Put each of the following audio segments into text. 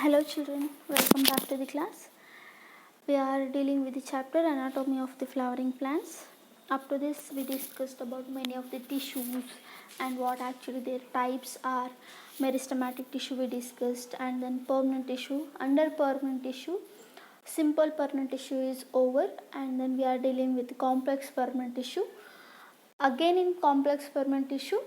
Hello children, welcome back to the class. We are dealing with the chapter Anatomy of the Flowering Plants. Up to this we discussed about many of the tissues and what actually their types are. Meristematic tissue we discussed, and then permanent tissue. Under permanent tissue, simple permanent tissue is over, and then we are dealing with complex permanent tissue. Again in complex permanent tissue,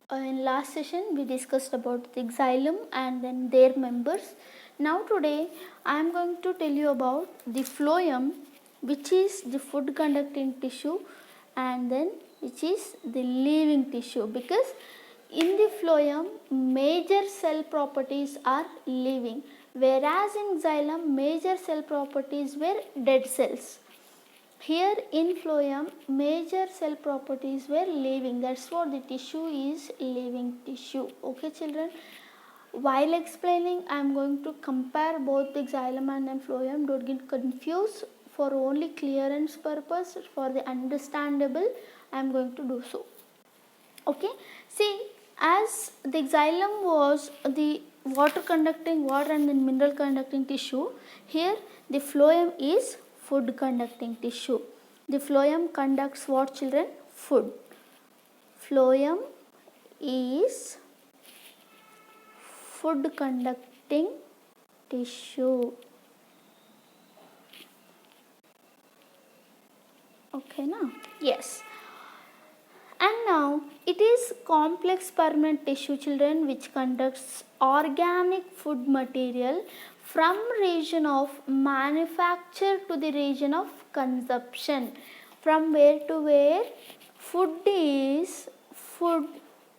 in last session we discussed about the xylem and then their members. Now today I am going to tell you about the phloem, which is the food conducting tissue, and then which is the living tissue, because in the phloem major cell properties are living, whereas in xylem major cell properties were dead cells. Here in phloem major cell properties were living, that's what the tissue is living tissue. Okay children, while explaining I am going to compare both the xylem and then phloem. Don't get confused, for only clearance purpose, for the understandable I am going to do so. Okay, see, as the xylem was the water and then mineral conducting tissue, here the phloem is food conducting tissue. The phloem conducts what children? Food. Phloem is food conducting tissue. Okay na? Yes. And now it is complex permanent tissue children, which conducts organic food material from region of manufacture to the region of consumption. From where to where? Food is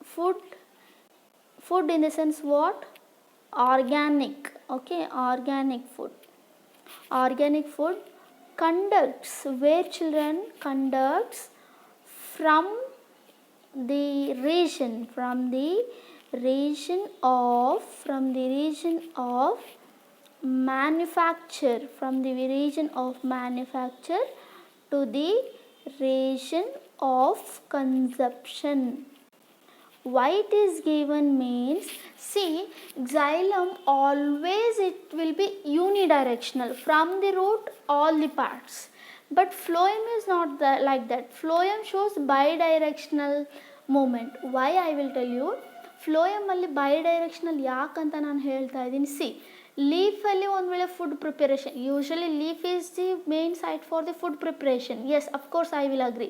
food in the sense what? Organic. Okay, organic food. Organic food conducts, where children? Conducts from the region of manufacture, to the region of consumption. Why it is given means, see, xylem always it will be unidirectional, from the root all the parts. But phloem is not like that. Phloem shows bidirectional movement. Why I will tell you. Phloem alli bidirectional ಯಾಕಂತ ನಾನು ಹೇಳ್ತಾ ಇದ್ದೀನಿ. C, ಲೀಫಲ್ಲಿ ಒಂದು ವೇಳೆ food preparation, usually leaf is the main site for the food preparation. Yes, of course I will agree.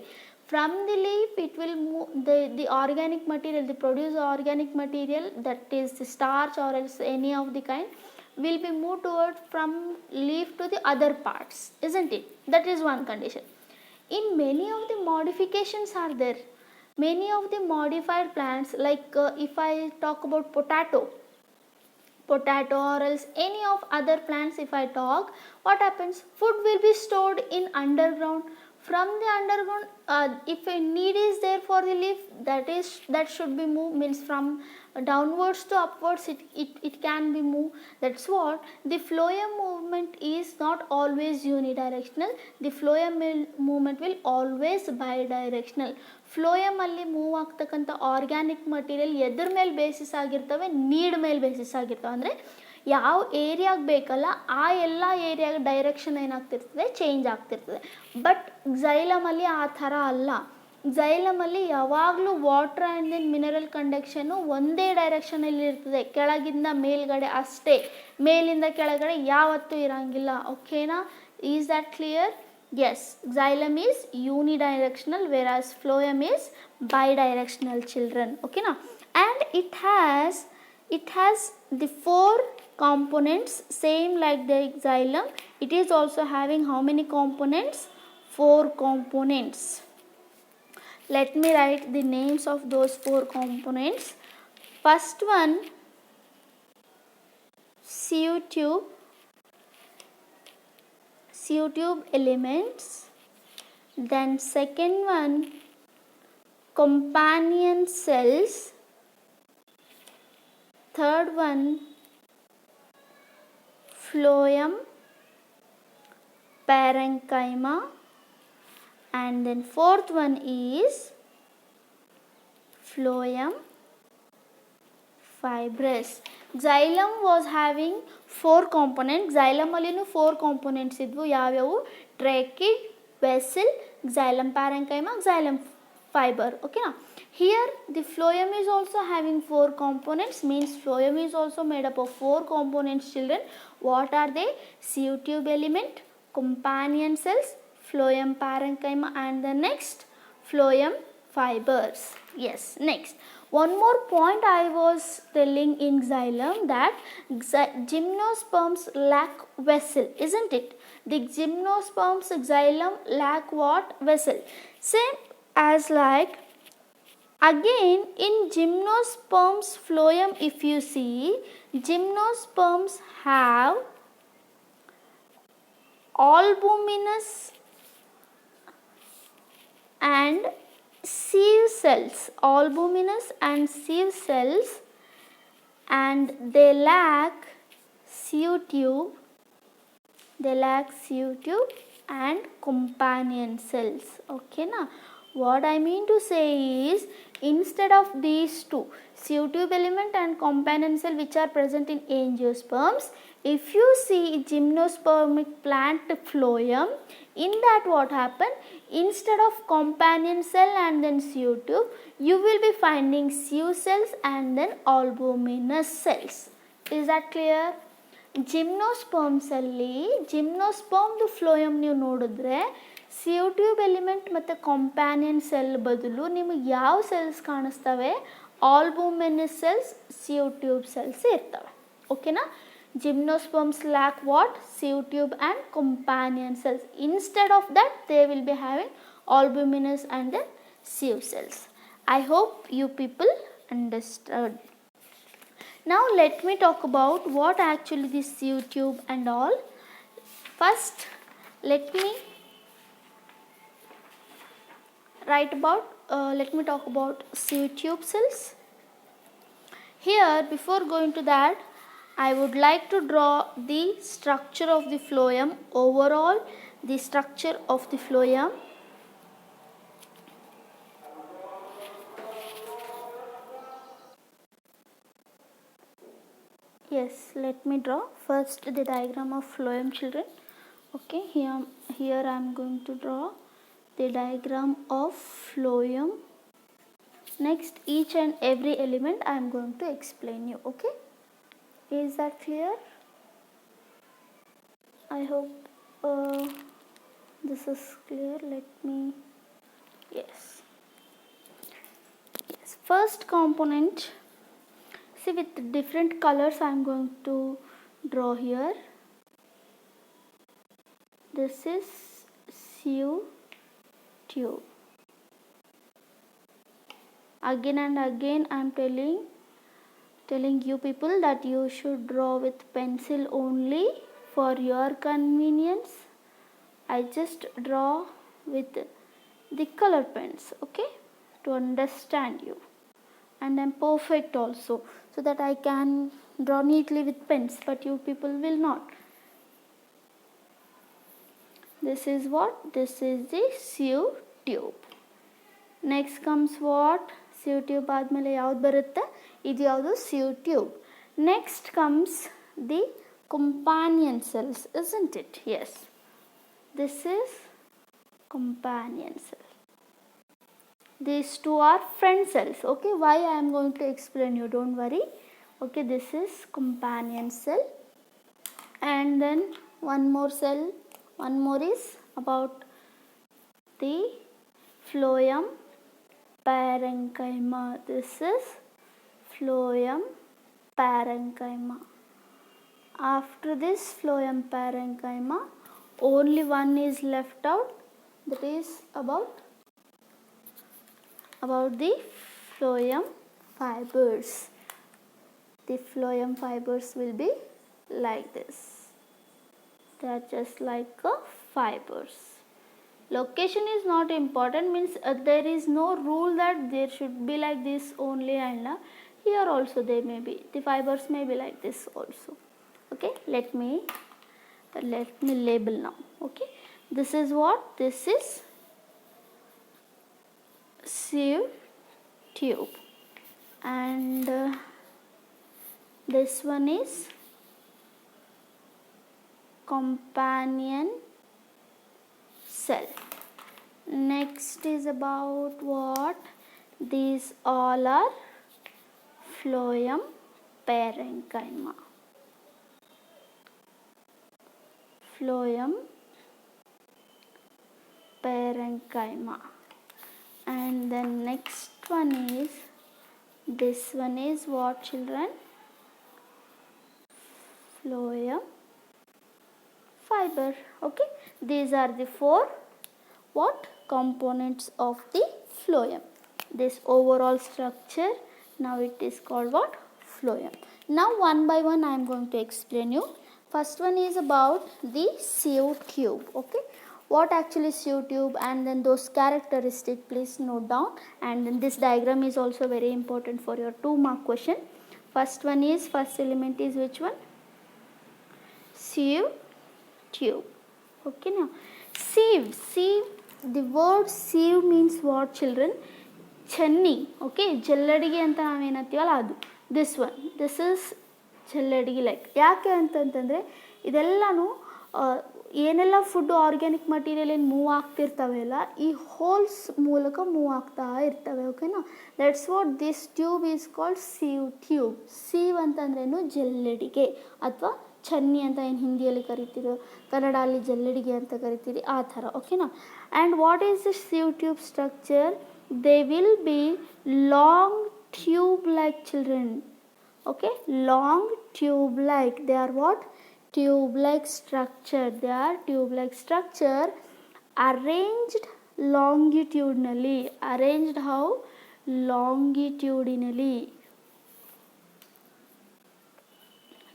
From the leaf it will move the organic material, the produced organic material, that is the starch or else any of the kind, will be moved towards from leaf to the other parts, isn't it? That is one condition. In many of the modifications are there. Many of the modified plants, like if I talk about potato or else any of other plants, if I talk, what happens? Food will be stored in underground. From the underground, if a need is there for the leaf, that should be moved, means from downwards to upwards it can be moved. That's what the phloem movement is not always unidirectional. The phloem movement will always bidirectional. phloem ಅಲ್ಲಿ move ಆಗ್ತಕ್ಕಂಥ organic material ಎದ್ರ ಮೇಲೆ basis ಆಗಿರ್ತವೆ? Need ಮೇಲೆ basis ಆಗಿರ್ತವೆ. ಅಂದರೆ ಯಾವ ಏರಿಯಾಗೆ ಬೇಕಲ್ಲ ಆ ಎಲ್ಲ ಏರಿಯಾಗ ಡೈರೆಕ್ಷನ್ ಏನಾಗ್ತಿರ್ತದೆ? ಚೇಂಜ್ ಆಗ್ತಿರ್ತದೆ. ಬಟ್ xylem-ಅಲ್ಲಿ ಆ ಥರ ಅಲ್ಲ. xylem-ಅಲ್ಲಿ ಯಾವಾಗಲೂ ವಾಟರ್ ಆ್ಯಂಡ್ ದೆನ್ ಮಿನರಲ್ ಕಂಡಕ್ಷನ್ನು ಒಂದೇ ಡೈರೆಕ್ಷನಲ್ಲಿ ಇರ್ತದೆ, ಕೆಳಗಿಂದ ಮೇಲ್ಗಡೆ ಅಷ್ಟೇ, ಮೇಲಿಂದ ಕೆಳಗಡೆ ಯಾವತ್ತೂ ಇರಂಗಿಲ್ಲ. ಓಕೆನಾ? Is that clear? Yes, xylem is unidirectional, whereas phloem is bidirectional children. Okay na? And it has the 4 components, same like the xylem. It is also having how many components? 4 components. Let me write the names of those 4 components. First one, sieve tube elements. Then second one, companion cells. Third one, phloem, parenchyma. And then fourth one is phloem, fibrous. Xylem was having 4 components. Xylem allinu 4 components idvu yavyavu trachea, vessel, xylem parenchyma, xylem fiber. Okay na. Here the phloem is also having 4 components, means phloem is also made up of 4 components, children. What are they? Sieve tube element, companion cells, phloem parenchyma, and the next phloem fibers. Yes, next. One more point I was telling in xylem, that gymnosperms lack vessel, isn't it? The gymnosperms xylem lack what? Vessel. Same as like, again in gymnosperms phloem, if you see, gymnosperms have albuminous and sieve cells, albuminous and sieve cells, and they lack sieve tube, and companion cells. Okay na. What I mean to say is, instead of these two, sieve tube element and companion cell, which are present in angiosperms, if you see gymnospermic plant phloem, in that what happened, instead of companion cell and then sieve tube, you will be finding sieve cells and then albuminous cells. Is that clear? Gymnosperms alli gymnosperm phloem ನೀವು ನೋಡಿದ್ರೆ sieve tube element ಮತ್ತು companion cell ಬದಲು ನಿಮಗೆ ಯಾವ cells ಕಾಣಿಸ್ತವೆ? albuminous cells, sieve tube cells ಇರ್ತವೆ. ಓಕೆನಾ? Gymnosperms lack what? Sieve tube and companion cells. Instead of that, they will be having albuminous and then sieve cells. I hope you people understood. Now let me talk about what actually this sieve tube and all. First, let me talk about sieve tube cells. Here, before going to that, I would like to draw the structure of the phloem, overall the structure of the phloem. Yes, let me draw first the diagram of phloem, children. Okay, here I am going to draw the diagram of phloem. Next, each and every element I am going to explain you. Okay, is that clear? I hope this is clear. Yes, first component, see, with different colors I am going to draw here. This is sieve tube. Again and again I am telling you people that you should draw with pencil only for your convenience. I just draw with the color pens, okay, to understand you, and I am perfect also, so that I can draw neatly with pens, but you people will not. This is what? This is the sieve tube. Next comes what? Sieve tube ಆದಮೇಲೆ ಯಾವುದು ಬರುತ್ತೆ? ಇದು ಯಾವುದು? sieve tube. Next comes the companion cells, isn't it? Yes, this is companion cell. These two are friend cells. Okay, why I am going to explain you, don't worry. Okay, this is companion cell, and then one more is about the phloem parenchyma. This is phloem parenchyma. After this phloem parenchyma, only one is left out, that is about the phloem fibers. The phloem fibers will be like this. They are just like fibers. Location is not important, means there is no rule that there should be like this only, and here also they may be, the fibers may be like this also. Okay, let me label now. Okay, this is what? This is sieve tube, and This one is companion cell. Next is about what? These all are phloem parenchyma. Phloem parenchyma. And the next one is, this one is what, children? Phloem fiber. Okay, these are the four what components of the phloem. This overall structure, now it is called what? Phloem. Now one by one I am going to explain you. First one is about the sieve tube. Okay, what actually sieve tube, and then those characteristics please note down. And then this diagram is also very important for your 2-mark question. First one is, first element is which one? Sieve tube. Okay, now sieve, the word sieve means what, children? Channi. Okay, ಜಲ್ಲಡಿಗೆ ಅಂತ ನಾವೇನಂತೀವಲ್ಲ ಅದು. This one, this is ಜಲ್ಲಡಿಗೆ. Like ಯಾಕೆ ಅಂತಂತಂದರೆ ಇದೆಲ್ಲನೂ ಏನೆಲ್ಲ food organic material ಏನು move ಆಗ್ತಿರ್ತವೆಲ್ಲ ಈ ಹೋಲ್ಸ್ ಮೂಲಕ ಮೂವ್ ಆಗ್ತಾ ಇರ್ತವೆ. ಓಕೆನಾ, that's what this tube is called sieve tube. Sieve ಅಂತಂದ್ರೇನು? ಜಲ್ಲಡಿಗೆ ಅಥವಾ ಚನ್ನಿ ಅಂತ ಏನು ಹಿಂದಿಯಲ್ಲಿ ಕರಿತೀರೋ, ಕನ್ನಡ ಅಲ್ಲಿ ಜಲ್ಲಡಿಗೆ ಅಂತ ಕರಿತೀರಿ, ಆ ಥರ. ಓಕೆನಾ. And what is the sieve tube structure? They will B long tube like, children. Okay, long tube like. They are what? Tube like structure. They are tube like structure arranged longitudinally. Arranged how? Longitudinally.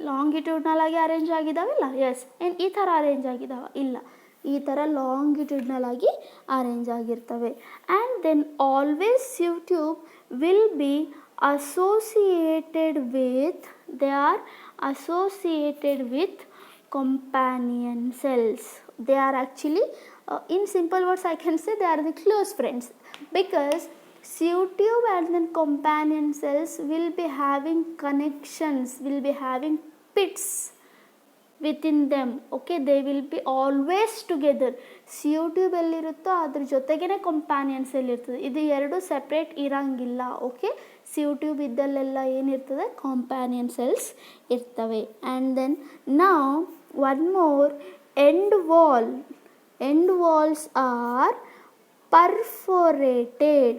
Longitudinal ಆಗಿ arrange ಆಗಿದ್ದಾವಿಲ್ಲ? S. ಏನು ಈ ಥರ arrange ಆಗಿದ್ದಾವ? ಇಲ್ಲ, ಈ ಥರ longitudinal ಆಗಿ arrange ಆಗಿರ್ತವೆ. And then always sieve tube will be associated with, they are associated with companion cells. They are actually in simple words I can say they are the close friends, because sieve tube and then companion cells will be having connections, will be having pits within them. Okay, they will be always together. sieve tube ಎಲ್ಲಿರುತ್ತೋ ಅದ್ರ ಜೊತೆಗೇ companion cell ಇರ್ತದೆ. ಇದು ಎರಡು separate ಇರಂಗಿಲ್ಲ. Okay, sieve tube ಇದ್ದಲ್ಲೆಲ್ಲ ಏನಿರ್ತದೆ? Companion cells ಇರ್ತವೆ. And then ನಾವು one more, end walls are perforated.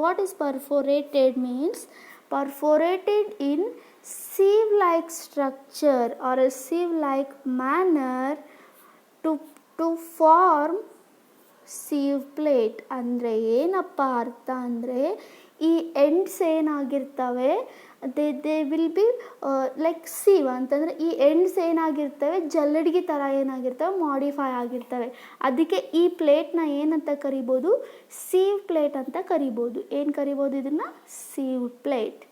What is perforated means? Perforated in sieve like structure or a sieve like manner to form sieve plate. ಅಂದರೆ ಏನಪ್ಪ ಅರ್ಥ ಅಂದರೆ, ಈ ends ಏನಾಗಿರ್ತವೆ they will be like sieve ಅಂತಂದರೆ ಈ ends ಏನಾಗಿರ್ತವೆ ಜಲ್ಲಡಿಗೆ ಥರ ಏನಾಗಿರ್ತವೆ modify ಆಗಿರ್ತವೆ. ಅದಕ್ಕೆ ಈ ಪ್ಲೇಟ್ನ ಏನಂತ ಕರಿಬೋದು? ಸೀವ್ ಪ್ಲೇಟ್ ಅಂತ ಕರಿಬೋದು. ಏನು ಕರಿಬೋದು ಇದನ್ನು? Sieve plate.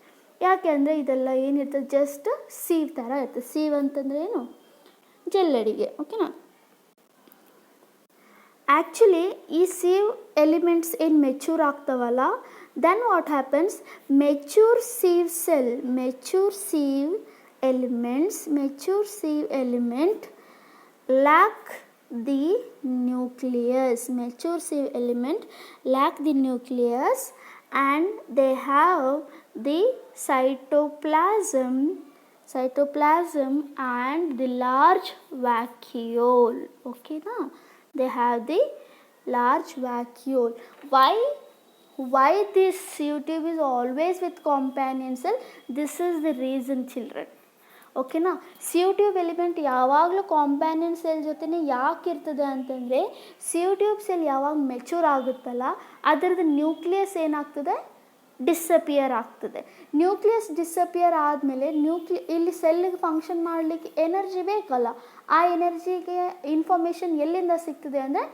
ಯಾಕೆ ಅಂದರೆ ಇದೆಲ್ಲ ಏನಿರ್ತದೆ ಜಸ್ಟ್ ಸೀವ್ ಥರ ಇರ್ತದೆ. ಸೀವ್ ಅಂತಂದರೆ ಏನು? ಜಲ್ಲಡಿಗೆ. ಓಕೆನಾ. ಆ್ಯಕ್ಚುಲಿ ಈ ಸೀವ್ ಎಲಿಮೆಂಟ್ಸ್ ಏನು mature ಆಗ್ತಾವಲ್ಲ, then what happens? mature sieve element lack the nucleus. Mature sieve element lack the nucleus and they have the cytoplasm and the large vacuole. Okay na, they have the large vacuole. Why this sieve tube is always with companion cell? This is the reason, children. ಓಕೆನಾ. sieve tube element ಯಾವಾಗಲೂ ಕಾಂಪ್ಯಾನಿಯನ್ cell ಜೊತೆನೇ ಯಾಕೆ ಇರ್ತದೆ ಅಂತಂದರೆ, sieve tube cell ಯಾವಾಗ mature ಆಗುತ್ತಲ್ಲ ಅದರದ್ದು nucleus ಏನಾಗ್ತದೆ? ಡಿಸಪಿಯರ್ ಆಗ್ತದೆ. ನ್ಯೂಕ್ಲಿಯಸ್ ಡಿಸಪಿಯರ್ ಆದಮೇಲೆ ಇಲ್ಲಿ ಸೆಲ್ಗೆ ಫಂಕ್ಷನ್ ಮಾಡಲಿಕ್ಕೆ ಎನರ್ಜಿ ಬೇಕಲ್ಲ, ಆ ಎನರ್ಜಿಗೆ ಇನ್ಫಾರ್ಮೇಷನ್ ಎಲ್ಲಿಂದ ಸಿಗ್ತದೆ ಅಂದರೆ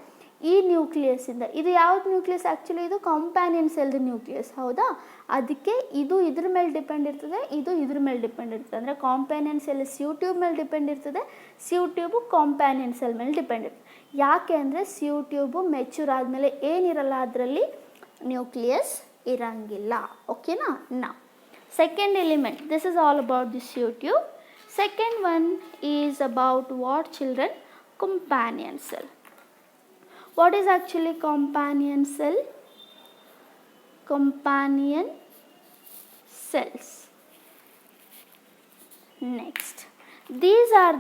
ಈ ನ್ಯೂಕ್ಲಿಯಸ್ಸಿಂದ. ಇದು ಯಾವ್ದು ನ್ಯೂಕ್ಲಿಯಸ್? ಆ್ಯಕ್ಚುಲಿ ಇದು ಕಾಂಪ್ಯಾನಿಯನ್ ಸೆಲ್ದು ನ್ಯೂಕ್ಲಿಯಸ್, ಹೌದಾ? ಅದಕ್ಕೆ ಇದು ಇದ್ರ ಮೇಲೆ ಡಿಪೆಂಡ್ ಇರ್ತದೆ, ಇದು ಇದ್ರ ಮೇಲೆ ಡಿಪೆಂಡ್ ಇರ್ತದೆ. ಅಂದರೆ ಕಾಂಪ್ಯಾನಿಯನ್ ಸೆಲ್ sieve tube ಮೇಲೆ ಡಿಪೆಂಡ್ ಇರ್ತದೆ, sieve tube ಕಾಂಪ್ಯಾನಿಯನ್ ಸೆಲ್ ಮೇಲೆ ಡಿಪೆಂಡ್ ಇರ್ತದೆ. ಯಾಕೆ ಅಂದರೆ sieve tube ಮೆಚೂರ್ ಆದಮೇಲೆ ಏನಿರಲ್ಲ, ಅದರಲ್ಲಿ ನ್ಯೂಕ್ಲಿಯಸ್ ಇರಂಗಿಲ್ಲ. ಓಕೆನಾ. ನಾ Second element, this is all about the CO tube. Second one is about what children? Companion cell. What is actually companion cell? Companion cells. Next, these are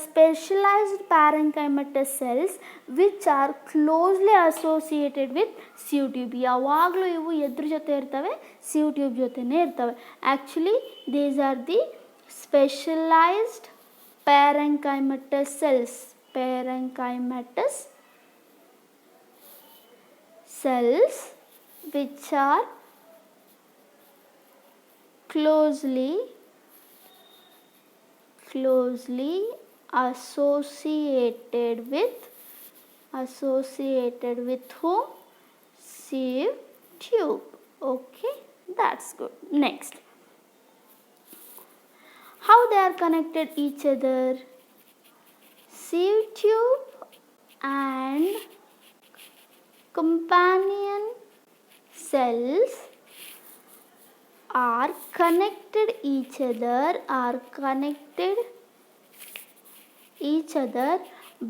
specialized parenchymatous cells which are closely associated with CO tube. ಯಾವಾಗಲೂ ಇವು ಎದ್ರ ಜೊತೆ ಇರ್ತವೆ? CO tube ಜೊತೆನೇ ಇರ್ತವೆ. Actually these are the specialized parenchymatous cells. Parenchymatous cells which are closely associated with whom? Sieve tube. Okay, that's good. Next, how they are connected each other? Sieve tube and companion cells are connected each other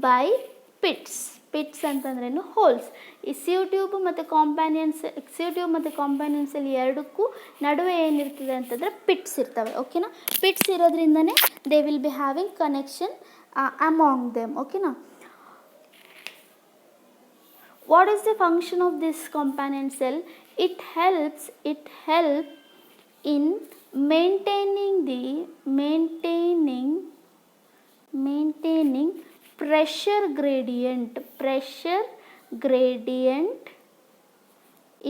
by pits. Pits ಅಂತಂದ್ರೇನು? Holes. ಈ CO tube ಮತ್ತು ಕಾಂಪ್ಯಾನಿಯನ್ cell ಎರಡಕ್ಕೂ ನಡುವೆ ಏನಿರ್ತದೆ ಅಂತಂದರೆ pits ಇರ್ತವೆ. ಓಕೆನಾ? Pits ಇರೋದ್ರಿಂದನೇ they will be having connection among them. ಓಕೆನಾ? What is the function of this companion cell? It helps in maintaining pressure gradient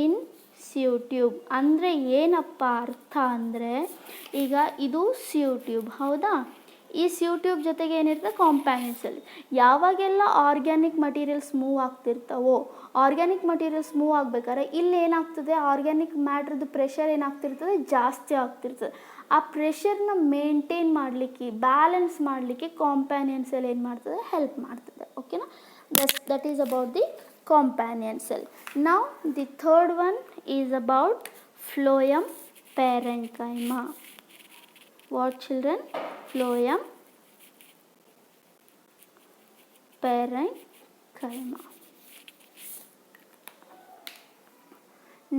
in CO tube. ಅಂದರೆ ಏನಪ್ಪ ಅರ್ಥ ಅಂದರೆ, ಈಗ ಇದು CO tube ಹೌದಾ? ಈ CO tube ಜೊತೆಗೆ ಏನಿರ್ತದೆ? Companion cell. ಯಾವಾಗೆಲ್ಲ ಆರ್ಗ್ಯಾನಿಕ್ ಮಟೀರಿಯಲ್ಸ್ ಮೂವ್ ಆಗ್ತಿರ್ತಾವೋ, ಆರ್ಗ್ಯಾನಿಕ್ ಮಟೀರಿಯಲ್ಸ್ ಮೂವ್ ಆಗಬೇಕಾದ್ರೆ ಇಲ್ಲಿ ಏನಾಗ್ತದೆ? ಆರ್ಗ್ಯಾನಿಕ್ ಮ್ಯಾಟ್ರದ್ದು ಪ್ರೆಷರ್ ಏನಾಗ್ತಿರ್ತದೆ? ಜಾಸ್ತಿ ಆಗ್ತಿರ್ತದೆ. ಆ ಪ್ರೆಷರ್ನ ಮೇಂಟೈನ್ ಮಾಡಲಿಕ್ಕೆ, ಬ್ಯಾಲೆನ್ಸ್ ಮಾಡಲಿಕ್ಕೆ ಕಾಂಪ್ಯಾನಿಯನ್ ಸೆಲ್ ಏನು ಮಾಡ್ತದೆ? ಹೆಲ್ಪ್ ಮಾಡ್ತದೆ. ಓಕೆನಾ? That is about the companion cell. Now the third one is about phloem parenchyma. What children? Phloem parenchyma.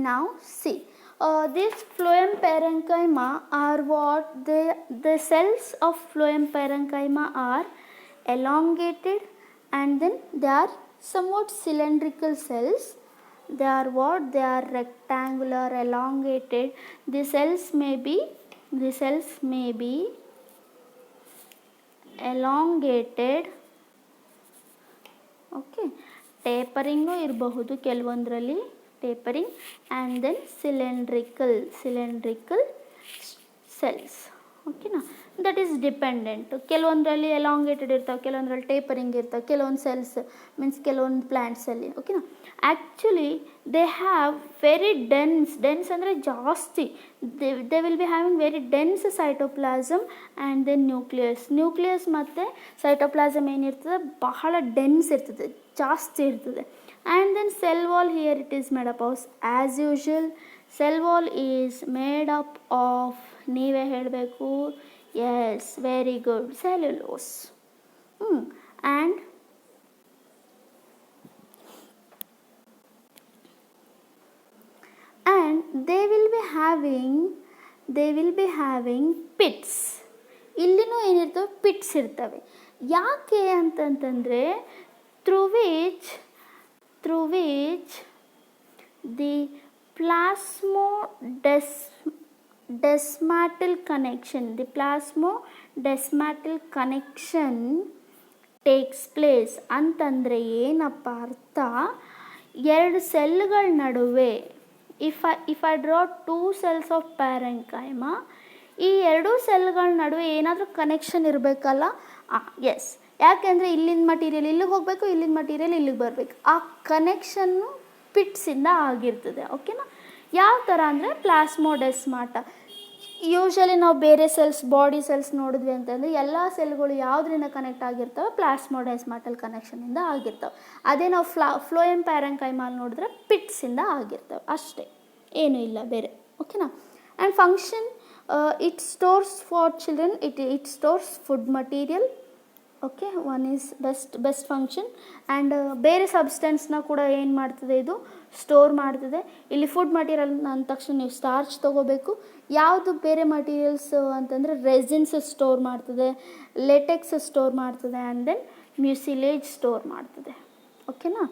Now see, this phloem parenchyma are what? The cells of phloem parenchyma are elongated and then they are somewhat cylindrical cells. They are what? They are rectangular, elongated. The cells may be elongated. Okay, tapering ಇರಬಹುದು ಕೆಲವೊಂದರಲ್ಲಿ, tapering, and then cylindrical cells. ಓಕೆನಾ? That is dependent. ಕೆಲವೊಂದರಲ್ಲಿ elongated ಇರ್ತಾವೆ, ಕೆಲವೊಂದರಲ್ಲಿ tapering ಇರ್ತಾವೆ, ಕೆಲವೊಂದು cells means ಕೆಲವೊಂದು ಪ್ಲ್ಯಾಂಟ್ಸಲ್ಲಿ. ಓಕೆನಾ? Actually they have very dense ಅಂದರೆ ಜಾಸ್ತಿ, they will be having very dense cytoplasm and then nucleus ಮತ್ತು ಸೈಟೋಪ್ಲಾಸಮ್ ಏನಿರ್ತದೆ? ಬಹಳ ಡೆನ್ಸ್ ಇರ್ತದೆ, ಜಾಸ್ತಿ ಇರ್ತದೆ. And then cell wall, here it is made up of, as usual cell wall is made up of, ನೀವೇ ಹೇಳಬೇಕು. Yes, very good. Cellulose. And they will be having pits. ಇಲ್ಲಿನೂ ಏನಿರ್ತವೆ? Pits ಇರ್ತವೆ. ಯಾಕೆ ಅಂತಂತಂದರೆ through which the plasmodesmatal connection takes place. ಅಂತಂದರೆ ಏನಪ್ಪ ಅರ್ಥ? ಎರಡು ಸೆಲ್ಗಳ ನಡುವೆ, if I draw two cells of parenchyma, ಈ ಎರಡೂ ಸೆಲ್ಗಳ ನಡುವೆ ಏನಾದರೂ ಕನೆಕ್ಷನ್ ಇರಬೇಕಲ್ಲ? ಎಸ್. ಯಾಕೆಂದರೆ ಇಲ್ಲಿನ ಮಟೀರಿಯಲ್ ಇಲ್ಲಿಗೆ ಹೋಗಬೇಕು, ಇಲ್ಲಿನ ಮಟೀರಿಯಲ್ ಇಲ್ಲಿಗೆ ಬರಬೇಕು. ಆ ಕನೆಕ್ಷನ್ನು ಪಿಟ್ಸಿಂದ ಆಗಿರ್ತದೆ. ಓಕೆನಾ? ಯಾವ ಥರ ಅಂದರೆ ಪ್ಲಾಸ್ಮೋಡೆಸ್ಮಾಟ. ಯೂಶ್ವಲಿ ನಾವು ಬೇರೆ ಸೆಲ್ಸ್, ಬಾಡಿ ಸೆಲ್ಸ್ ನೋಡಿದ್ವಿ ಅಂತಂದರೆ ಎಲ್ಲ ಸೆಲ್ಗಳು ಯಾವುದರಿಂದ ಕನೆಕ್ಟ್ ಆಗಿರ್ತವೆ? ಪ್ಲಾಸ್ಮೋಡೆಸ್ಮಾಟಲ್ ಕನೆಕ್ಷನಿಂದ ಆಗಿರ್ತವೆ. ಅದೇ ನಾವು ಫ್ಲೋಯಮ್ ಪ್ಯಾರೆಂಕೈಮಾಲ್ ನೋಡಿದ್ರೆ ಪಿಟ್ಸಿಂದ ಆಗಿರ್ತವೆ. ಅಷ್ಟೇ, ಏನೂ ಇಲ್ಲ ಬೇರೆ. ಓಕೆನಾ. And function, it stores for children, it stores food material. Okay, one is best function. And ಬೇರೆ ಸಬ್ಸ್ಟೆನ್ಸ್ನ ಕೂಡ ಏನು ಮಾಡ್ತದೆ, ಇದು ಸ್ಟೋರ್ ಮಾಡ್ತದೆ. ಇಲ್ಲಿ ಫುಡ್ ಮಟೀರಿಯಲ್ ಅಂದ ತಕ್ಷಣ ನೀವು ಸ್ಟಾರ್ಚ್ ತೊಗೋಬೇಕು. ಯಾವುದು ಬೇರೆ ಮಟೀರಿಯಲ್ಸ್ ಅಂತಂದರೆ ರೆಸಿನ್ಸ್ ಸ್ಟೋರ್ ಮಾಡ್ತದೆ, ಲೆಟೆಕ್ಸ್ ಸ್ಟೋರ್ ಮಾಡ್ತದೆ, ಆ್ಯಂಡ್ ದೆನ್ ಮ್ಯೂಸಿಲೇಜ್ ಸ್ಟೋರ್ ಮಾಡ್ತದೆ. ಓಕೆನಾ.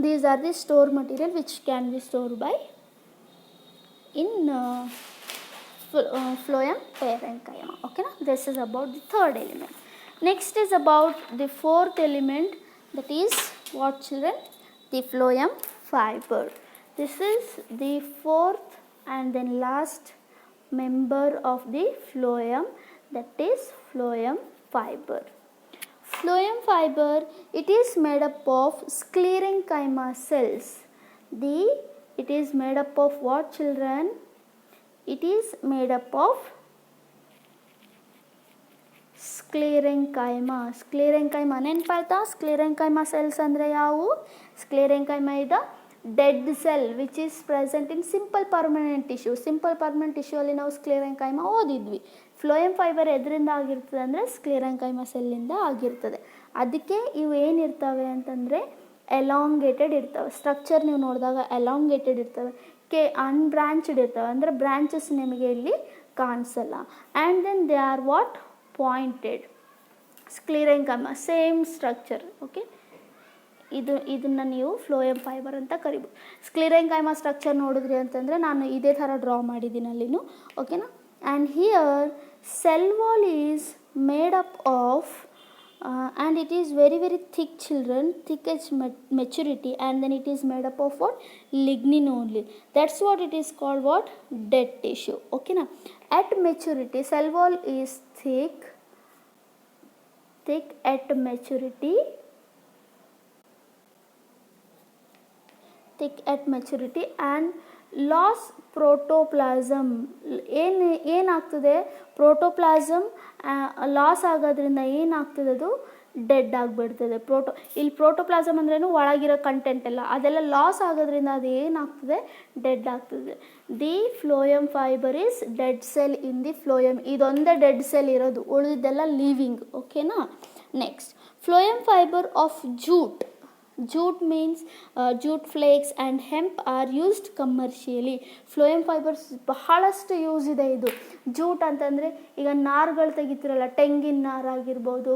These are the store material which can be store by in phloem parenchyma. Okay na, this is about the third element. Next is about the fourth element, that is what children, the phloem fiber. This is the fourth and then last member of the phloem, that is phloem fiber. Phloem fiber, it is made up of sclerenchyma cells. It is made up of what children? It is made up of sclerenchyma. Sclerenchyma ನೆನಪಾಯ್ತಾ? sclerenchyma cells ಅಂದರೆ ಯಾವುವು? sclerenchyma is the dead cell which is present in simple permanent tissue. simple permanent tissue ಅಲ್ಲಿ ನಾವು sclerenchyma ಓದಿದ್ವಿ. phloem fiber ಎದರಿಂದ ಆಗಿರ್ತದೆ ಅಂದರೆ sclerenchyma ಸೆಲ್ಲಿಂದ ಆಗಿರ್ತದೆ. ಅದಕ್ಕೆ ಇವು ಏನಿರ್ತವೆ ಅಂತಂದರೆ ಎಲಾಂಗೇಟೆಡ್ ಇರ್ತವೆ. ಸ್ಟ್ರಕ್ಚರ್ ನೀವು ನೋಡಿದಾಗ ಎಲಾಂಗೇಟೆಡ್ ಇರ್ತವೆ, ಅನ್ಬ್ರಾಂಚ್ಡ್ ಇರ್ತವೆ, ಅಂದರೆ ಬ್ರಾಂಚಸ್ ನಿಮಗೆ ಇಲ್ಲಿ ಕಾಣಿಸಲ್ಲ. And then they are what, pointed. Sclerenchyma same structure. Okay, ಇದನ್ನು ನೀವು ಫ್ಲೋಯಮ್ ಫೈಬರ್ ಅಂತ ಕರಿಬೋದು. ಸ್ಕ್ಲಿರೆಂಕೈಮಾ ಸ್ಟ್ರಕ್ಚರ್ ನೋಡಿದ್ರಿ ಅಂತಂದರೆ ನಾನು ಇದೇ ಥರ ಡ್ರಾ ಮಾಡಿದ್ದೀನಿ ಅಲ್ಲಿನೂ. ಓಕೆನಾ. And here cell wall is made up of and it is very thick children, thick at maturity, and then it is made up of what, lignin only. That's what it is called what, dead tissue. Okay na. At maturity cell wall is thick at maturity, and loss protoplasm. ಏನಾಗ್ತದೆ, protoplasm loss ಆಗೋದ್ರಿಂದ ಏನಾಗ್ತದೆ, ಅದು dead ಆಗಿಬಿಡ್ತದೆ. ಇಲ್ಲಿ protoplasm ಅಂದ್ರೇನು, ಒಳಗಿರೋ content ಎಲ್ಲ ಅದೆಲ್ಲ ಲಾಸ್ ಆಗೋದ್ರಿಂದ ಅದು ಏನಾಗ್ತದೆ, ಡೆಡ್ ಆಗ್ತದೆ. The phloem fibre is dead cell in the phloem. ಇದೊಂದೇ ಡೆಡ್ ಸೆಲ್ ಇರೋದು, ಉಳಿದೆಲ್ಲ ಲಿವಿಂಗ್. ಓಕೆನಾ. Next, phloem fibre of jute. Jute means jute flakes and hemp are used commercially. Phloem fibres ಬಹಳಷ್ಟು ಯೂಸ್ ಇದೆ. ಇದು ಜೂಟ್ ಅಂತಂದರೆ ಈಗ ನಾರುಗಳು ತೆಗಿತಿರಲ್ಲ, ತೆಂಗಿನ ನಾರಾಗಿರ್ಬೋದು,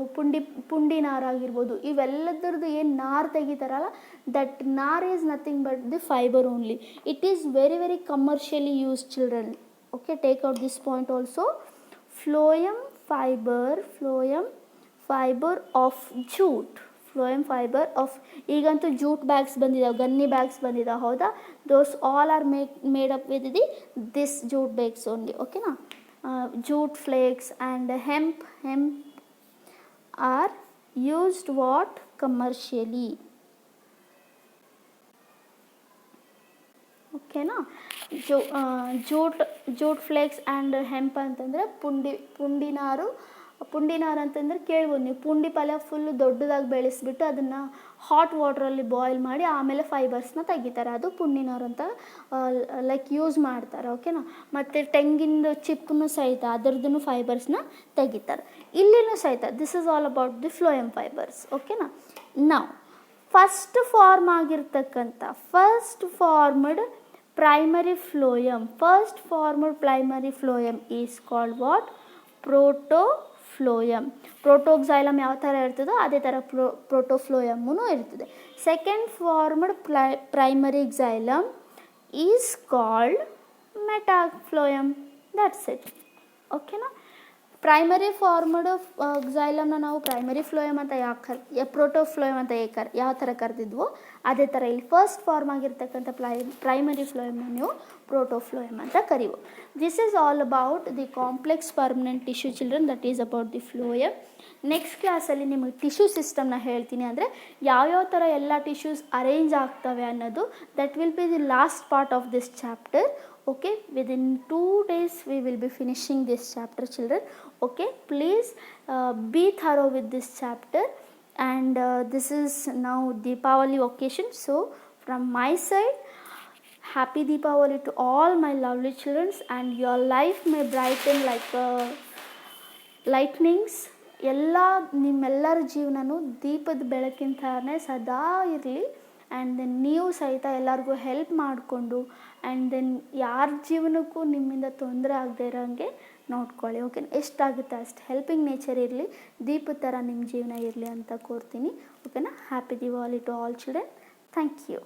ಪುಂಡಿ ನಾರಾಗಿರ್ಬೋದು, ಇವೆಲ್ಲದ್ರದ್ದು ಏನು ನಾರು ತೆಗಿತಾರಲ್ಲ, ದಟ್ ನಾರ್ is nothing but the fibre only. It is very commercially use children. Okay, take out this point also. Phloem fibre of jute. Phloem fibre of, ಈಗಂತೂ ಜೂಟ್ ಬ್ಯಾಗ್ಸ್ ಬಂದಿದ್ದಾವೆ, ಗನ್ನಿ ಬ್ಯಾಗ್ಸ್ ಬಂದಿದ್ದಾವೆ, ಹೌದಾ? Those all are made up with this jute bags only. ಓಕೆನಾ. Jute flax and hemp are used what, commercially. ಓಕೆನಾ. Jute flax and hemp ಅಂತಂದರೆ ಪುಂಡಿ ನಾರು ಅಂತಂದರೆ ಕೇಳ್ಬೋದು ನೀವು, ಪುಂಡಿ ಪಲ್ಯ ಫುಲ್ಲು ದೊಡ್ಡದಾಗಿ ಬೆಳೆಸ್ಬಿಟ್ಟು ಅದನ್ನು ಹಾಟ್ ವಾಟ್ರಲ್ಲಿ ಬಾಯ್ಲ್ ಮಾಡಿ ಆಮೇಲೆ ಫೈಬರ್ಸ್ನ ತೆಗಿತಾರೆ, ಅದು ಪುಂಡಿ ನಾರು ಅಂತ ಲೈಕ್ ಯೂಸ್ ಮಾಡ್ತಾರೆ. ಓಕೆನಾ. ಮತ್ತು ತೆಂಗಿನ ಚಿಪ್ಪನ್ನು ಸಹಿತ ಅದರದ್ದು ಫೈಬರ್ಸ್ನ ತೆಗಿತಾರೆ. ಇಲ್ಲಿನೂ ಸಹಿತ this is all about the phloem fibres. ಓಕೆನಾ. ನಾವು first formed primary phloem is called what, protophloem. Protoxylem ಯಾವ ಥರ ಇರ್ತದೋ ಅದೇ ಥರ ಪ್ರೋಟೋಫ್ಲೋಯಮ್ಮೂ ಇರ್ತದೆ. Second formed primary xylem is called metaphloem. That's it. ಓಕೆನಾ. ಪ್ರೈಮರಿ ಫಾರ್ಮ್ಡ್ xylem ನಾವು ಪ್ರೈಮರಿ ಫ್ಲೋಯಮ್ ಅಂತ ಪ್ರೋಟೋಫ್ಲೋಯಮ್ ಅಂತ ಯಾವ ಥರ ಕರೆದಿದ್ವೋ ಅದೇ ಥರ ಇಲ್ಲಿ ಫಸ್ಟ್ ಫಾರ್ಮ್ ಆಗಿರ್ತಕ್ಕಂಥ ಪ್ರೈಮರಿ ಫ್ಲೋಯಮ್ನ ನೀವು ಪ್ರೋಟೋಫ್ಲೋಯಮ್ ಅಂತ ಕರಿಬೋದು. This is all about the complex permanent tissue children, that is about the phloem. Next ಕ್ಲಾಸಲ್ಲಿ ನಿಮಗೆ ಟಿಶ್ಯೂ ಸಿಸ್ಟಮ್ನ ಹೇಳ್ತೀನಿ, ಅಂದರೆ ಯಾವ್ಯಾವ ಥರ ಎಲ್ಲ ಟಿಶ್ಯೂಸ್ ಅರೇಂಜ್ ಆಗ್ತವೆ ಅನ್ನೋದು. That will be the last part of this chapter. Okay, within 2 days we will be finishing this chapter, children. Okay, please be thorough with this chapter. And this is now Deepavali occasion, so from my side, Happy Deepavali to all my lovely children, and your life may brighten like lightnings. ನಿಮ್ಮೆಲ್ಲರ ಜೀವನನೂ ದೀಪದ ಬೆಳಕಿನ ಥರನೇ ಸದಾ ಇರಲಿ. And then ನೀವು ಸಹಿತ ಎಲ್ಲರಿಗೂ help ಮಾಡಿಕೊಂಡು ಆ್ಯಂಡ್ ದೆನ್ ಯಾರ ಜೀವನಕ್ಕೂ ನಿಮ್ಮಿಂದ ತೊಂದರೆ ಆಗದೆ ಇರೋಂಗೆ ನೋಡ್ಕೊಳ್ಳಿ. ಓಕೆ, ಎಷ್ಟಾಗುತ್ತೆ ಅಷ್ಟು ಹೆಲ್ಪಿಂಗ್ ನೇಚರ್ ಇರಲಿ, ದೀಪದ ಥರ ನಿಮ್ಮ ಜೀವನ ಇರಲಿ ಅಂತ ಕೋರ್ತೀನಿ. ಓಕೆನಾ. Happy Diwali to all children. Thank you.